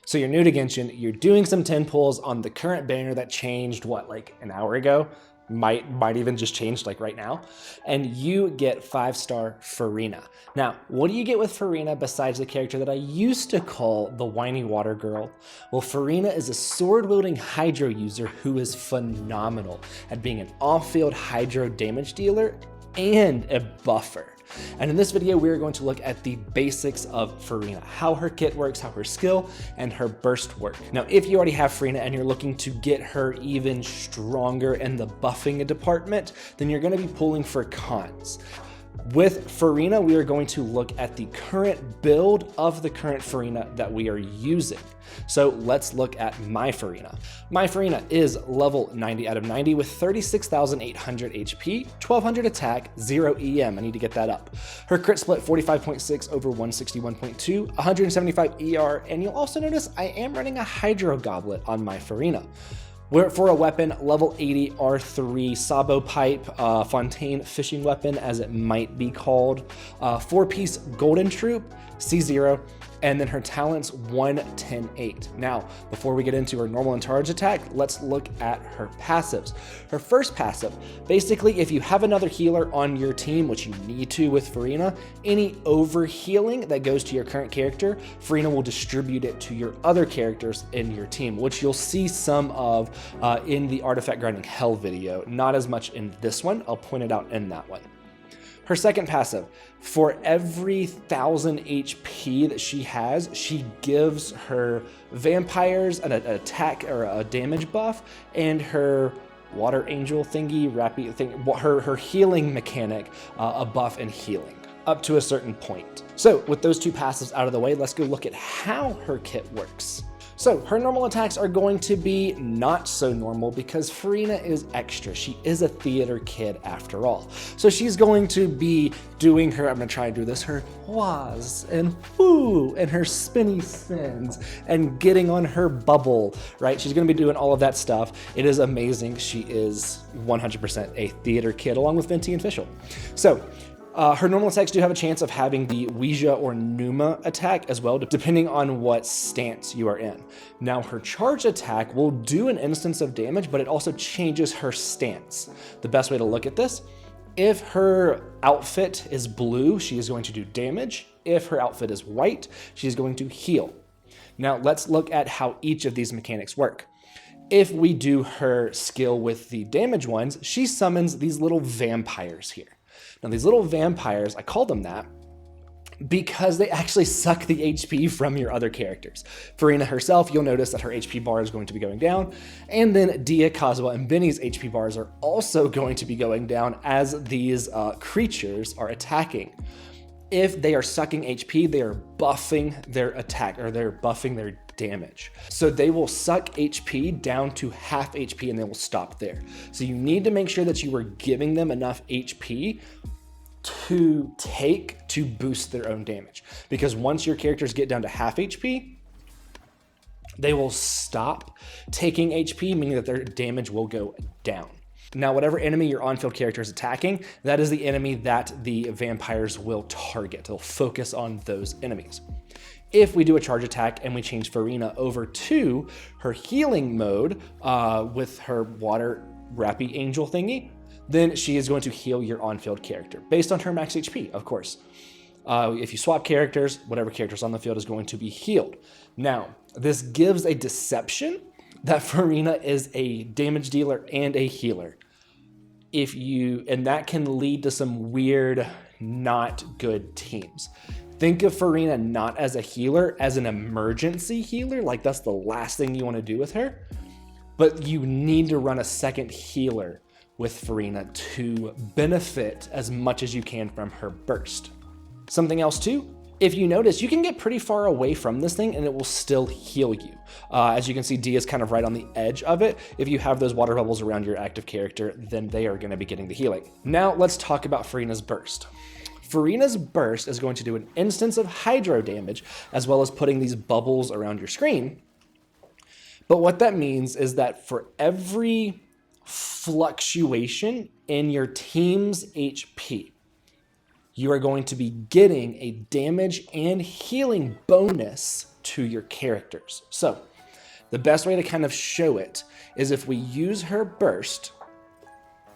So you're new to Genshin, you're doing some 10 pulls on the current banner that changed, what, like an hour ago? Might even just changed like right now. And you get 5-star Furina. Now, what do you get with Furina besides the character that I used to call the whiny water girl? Well, Furina is a sword-wielding Hydro user who is phenomenal at being an off-field Hydro damage dealer and a buffer. And in this video, we are going to look at the basics of Furina, how her kit works, how her skill and her burst work. Now, if you already have Furina and you're looking to get her even stronger in the buffing department, then you're going to be pulling for cons. With Furina, we are going to look at the current build of the current Furina that we are using. So let's look at my Furina. My Furina is level 90 out of 90 with 36,800 HP, 1200 attack, 0 EM. I need to get that up. Her crit split 45.6 over 161.2, 175 ER, and you'll also notice I am running a Hydro Goblet on my Furina. For a weapon, level 80 R3 Sabo Pipe, Fontaine fishing weapon as it might be called, 4-piece Golden Troop, C0, and then her talents 1-10-8. Now, before we get into her normal and charge attack, let's look at her passives. Her first passive, basically if you have another healer on your team, which you need to with Furina, any overhealing that goes to your current character, Furina will distribute it to your other characters in your team, which you'll see some of in the Artifact Grinding Hell video, not as much in this one. I'll point it out in that one. Her second passive, for every 1000 HP that she has, she gives her vampires an attack or a damage buff, and her water angel thingy, her healing mechanic, a buff and healing up to a certain point. So with those two passives out of the way, let's go look at how her kit works. So her normal attacks are going to be not so normal because Furina is extra. She is a theater kid after all. So she's going to be doing her, I'm gonna try and do this, her wahs and woo and her spinny spins and getting on her bubble, right? She's gonna be doing all of that stuff. It is amazing. She is 100% a theater kid along with Venti and Fischl. So her normal attacks do have a chance of having the Ouija or Numa attack as well, depending on what stance you are in. Now, her charge attack will do an instance of damage, but it also changes her stance. The best way to look at this, if her outfit is blue, she is going to do damage. If her outfit is white, she's going to heal. Now, let's look at how each of these mechanics work. If we do her skill with the damage ones, she summons these little vampires here. Now these little vampires, I call them that because they actually suck the HP from your other characters. Furina herself, you'll notice that her HP bar is going to be going down, and then Dia, Kazuha, and Benny's HP bars are also going to be going down as these creatures are attacking. If they are sucking HP, they are buffing their attack, or they're buffing their damage. So they will suck HP down to half HP and they will stop there. So you need to make sure that you are giving them enough HP to take to boost their own damage. Because once your characters get down to half HP, they will stop taking HP, meaning that their damage will go down. Now, whatever enemy your on-field character is attacking, that is the enemy that the vampires will target. They'll focus on those enemies. If we do a charge attack and we change Furina over to her healing mode with her water rappy angel thingy, then she is going to heal your on-field character based on her max HP, of course. If you swap characters, whatever character's on the field is going to be healed. Now, this gives a deception that Furina is a damage dealer and a healer. And that can lead to some weird, not good teams. Think of Furina not as a healer, as an emergency healer, like that's the last thing you want to do with her. But you need to run a second healer with Furina to benefit as much as you can from her burst. Something else too, if you notice, you can get pretty far away from this thing and it will still heal you. As you can see, D is kind of right on the edge of it. If you have those water bubbles around your active character, then they are going to be getting the healing. Now let's talk about Furina's burst. Furina's burst is going to do an instance of hydro damage, as well as putting these bubbles around your screen. But what that means is that for every fluctuation in your team's HP, you are going to be getting a damage and healing bonus to your characters. So the best way to kind of show it is if we use her burst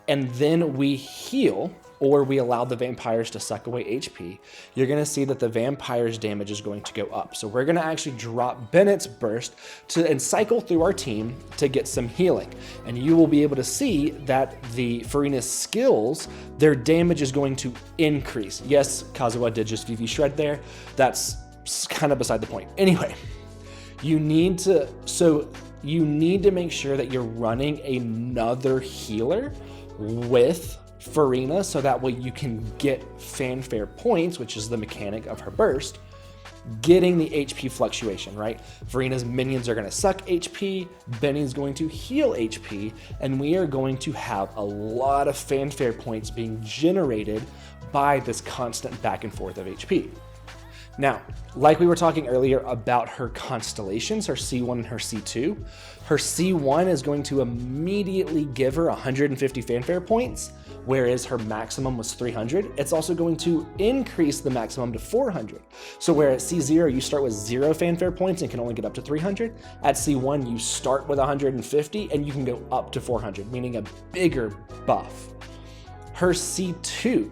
and then we heal, or we allow the vampires to suck away HP, you're gonna see that the vampire's damage is going to go up. So we're gonna actually drop Bennett's burst and cycle through our team to get some healing. And you will be able to see that the Furina's skills, their damage is going to increase. Yes, Kazuha did just VV Shred there. That's kind of beside the point. Anyway, you need to make sure that you're running another healer with Furina, so that way you can get fanfare points, which is the mechanic of her burst, getting the HP fluctuation, right? Furina's minions are going to suck HP, Benny's going to heal HP, and we are going to have a lot of fanfare points being generated by this constant back and forth of HP. Now, like we were talking earlier about her constellations, her C1 and her C2, her C1 is going to immediately give her 150 fanfare points, whereas her maximum was 300. It's also going to increase the maximum to 400. So where at C0 you start with 0 fanfare points and can only get up to 300, at C1 you start with 150 and you can go up to 400, meaning a bigger buff. Her C2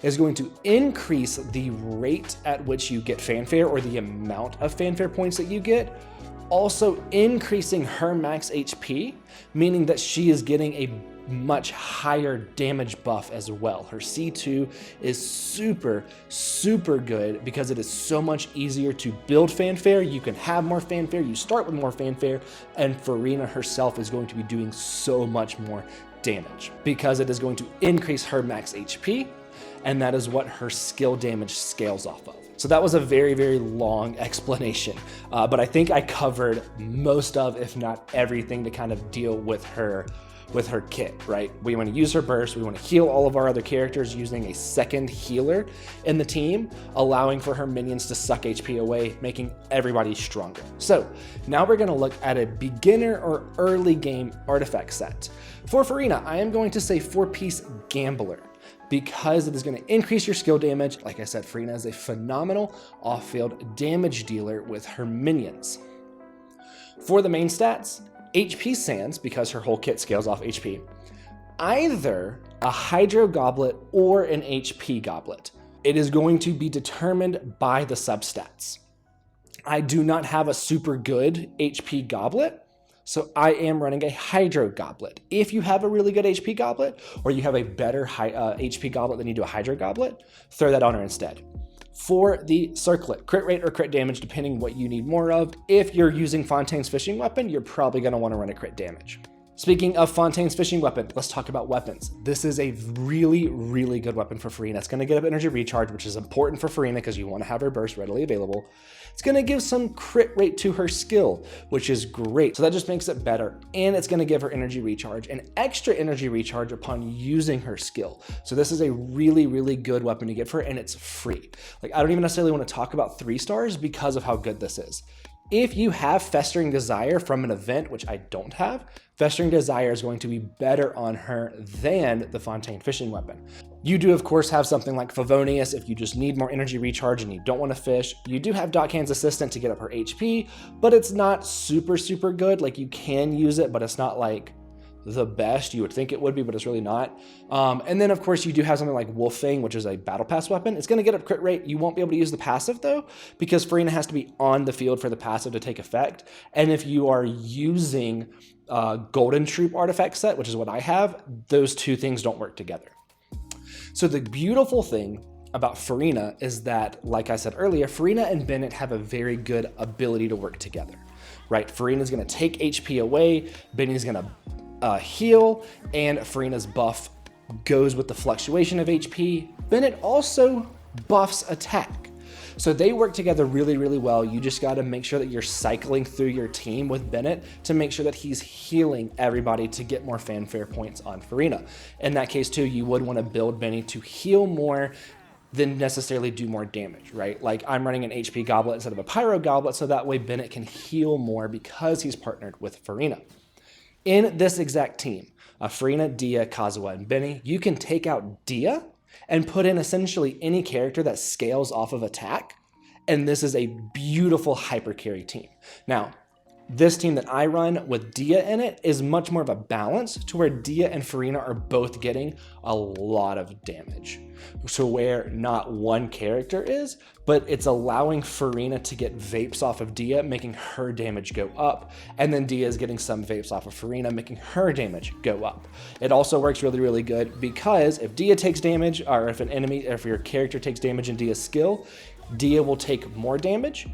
is going to increase the rate at which you get fanfare, or the amount of fanfare points that you get, also increasing her max HP, meaning that she is getting a much higher damage buff as well. Her C2 is super, super good because it is so much easier to build fanfare. You can have more fanfare, you start with more fanfare, and Furina herself is going to be doing so much more damage because it is going to increase her max HP, and that is what her skill damage scales off of. So that was a very, very long explanation, but I think I covered most of, if not everything, to kind of deal with her kit, right? We want to use her burst, we want to heal all of our other characters using a second healer in the team, allowing for her minions to suck HP away, making everybody stronger. So now we're going to look at a beginner or early game artifact set. For Furina, I am going to say 4-piece Gambler, because it is going to increase your skill damage. Like I said, Furina is a phenomenal off-field damage dealer with her minions. For the main stats, HP Sands, because her whole kit scales off HP, either a Hydro Goblet or an HP Goblet. It is going to be determined by the substats. I do not have a super good HP Goblet, so I am running a Hydro Goblet. If you have a really good HP Goblet, or you have a better HP Goblet than you do a Hydro Goblet, throw that on her instead. For the circlet, crit rate or crit damage, depending what you need more of. If you're using Fontaine's fishing weapon, you're probably going to want to run a crit damage. Speaking of Fontaine's fishing weapon, let's talk about weapons. This is a really, really good weapon for Furina. It's going to get up energy recharge, which is important for Furina because you want to have her burst readily available. It's going to give some crit rate to her skill, which is great. So that just makes it better. And it's going to give her energy recharge, and extra energy recharge upon using her skill. So this is a really, really good weapon to get for her, and it's free. Like, I don't even necessarily want to talk about 3 stars because of how good this is. If you have Festering Desire from an event, which I don't have, Festering Desire is going to be better on her than the Fontaine fishing weapon. You do, of course, have something like Favonius if you just need more energy recharge and you don't want to fish. You do have Dockhand's Assistant to get up her HP, but it's not super, super good. Like, you can use it, but it's not like the best. You would think it would be, but it's really not. And then, of course, you do have something like Wolf Fang, which is a Battle Pass weapon. It's going to get up crit rate. You won't be able to use the passive, though, because Furina has to be on the field for the passive to take effect. And if you are using Golden Troop artifact set, which is what I have, those two things don't work together. So the beautiful thing about Furina is that, like I said earlier, Furina and Bennett have a very good ability to work together, right? Furina's going to take HP away, Bennett's going to heal, and Furina's buff goes with the fluctuation of HP. Bennett also buffs attack. So they work together really, really well. You just got to make sure that you're cycling through your team with Bennett to make sure that he's healing everybody to get more fanfare points on Furina. In that case too, you would want to build Benny to heal more than necessarily do more damage, right? Like, I'm running an HP Goblet instead of a Pyro Goblet, so that way Bennett can heal more because he's partnered with Furina. In this exact team, Furina, Dia, Kazuha, and Benny, you can take out Dia and put in essentially any character that scales off of attack, and this is a beautiful hyper carry team. Now, this team that I run with Dia in it is much more of a balance to where Dia and Furina are both getting a lot of damage. So where not one character is, but it's allowing Furina to get vapes off of Dia, making her damage go up. And then Dia is getting some vapes off of Furina, making her damage go up. It also works really, really good because if Dia takes damage, or if an enemy, or if your character takes damage in Dia's skill, Dia will take more damage.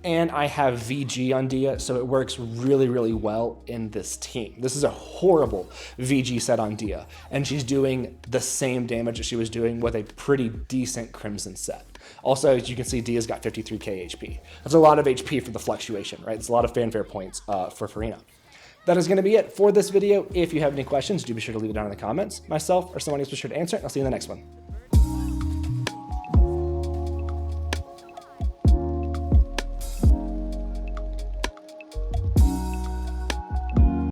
And I have VG on Dia, so it works really, really well in this team. This is a horrible VG set on Dia, and she's doing the same damage that she was doing with a pretty decent Crimson set. Also, as you can see, Dia's got 53k HP. That's a lot of HP for the fluctuation, right? It's a lot of fanfare points for Furina. That is going to be it for this video. If you have any questions, do be sure to leave it down in the comments. Myself or someone else will be sure to answer it, and I'll see you in the next one.